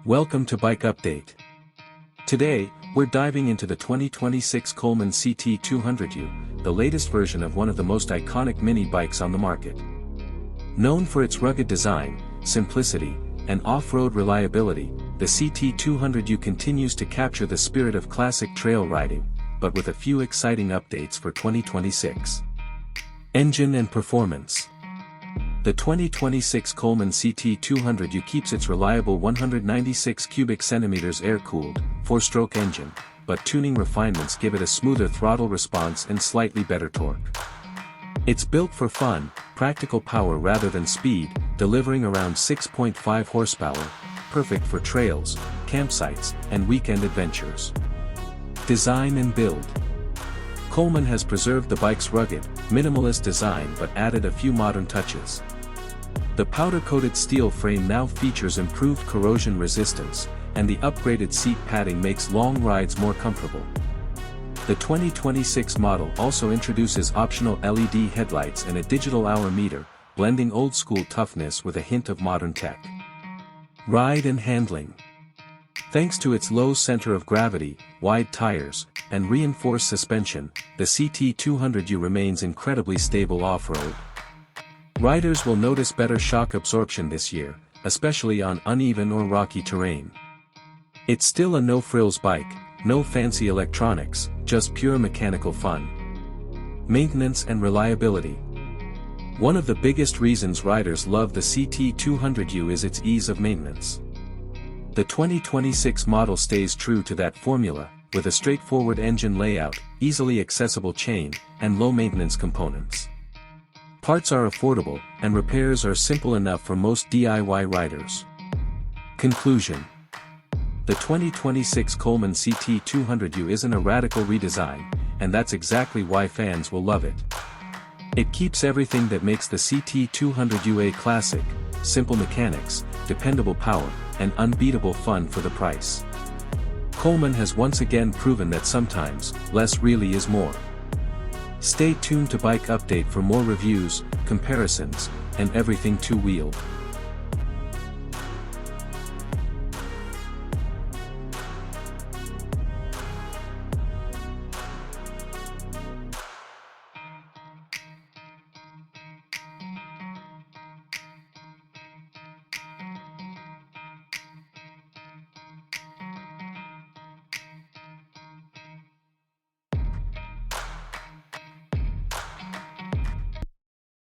Welcome to Bike Update. Today, we're diving into the 2026 Coleman CT200U, the latest version of one of the most iconic mini bikes on the market. Known for its rugged design, simplicity, and off-road reliability, the CT200U continues to capture the spirit of classic trail riding, but with a few exciting updates for 2026. Engine and performance. The 2026 Coleman CT200U keeps its reliable 196 cubic centimeters air-cooled, 4-stroke engine, but tuning refinements give it a smoother throttle response and slightly better torque. It's built for fun, practical power rather than speed, delivering around 6.5 horsepower, perfect for trails, campsites, and weekend adventures. Design and build. Coleman has preserved the bike's rugged, minimalist design but added a few modern touches. The powder-coated steel frame now features improved corrosion resistance, and the upgraded seat padding makes long rides more comfortable. The 2026 model also introduces optional LED headlights and a digital hour meter, blending old-school toughness with a hint of modern tech. Ride and handling. Thanks to its low center of gravity, wide tires, and reinforced suspension, the CT200U remains incredibly stable off-road. Riders will notice better shock absorption this year, especially on uneven or rocky terrain. It's still a no-frills bike, no fancy electronics, just pure mechanical fun. Maintenance and reliability. One of the biggest reasons riders love the CT200U is its ease of maintenance. The 2026 model stays true to that formula, with a straightforward engine layout, easily accessible chain, and low-maintenance components. Parts are affordable, and repairs are simple enough for most DIY riders. Conclusion. The 2026 Coleman CT200U isn't a radical redesign, and that's exactly why fans will love it. It keeps everything that makes the CT200U a classic: simple mechanics, dependable power, and unbeatable fun for the price. Coleman has once again proven that sometimes, less really is more. Stay tuned to Bike Update for more reviews, comparisons, and everything two-wheeled.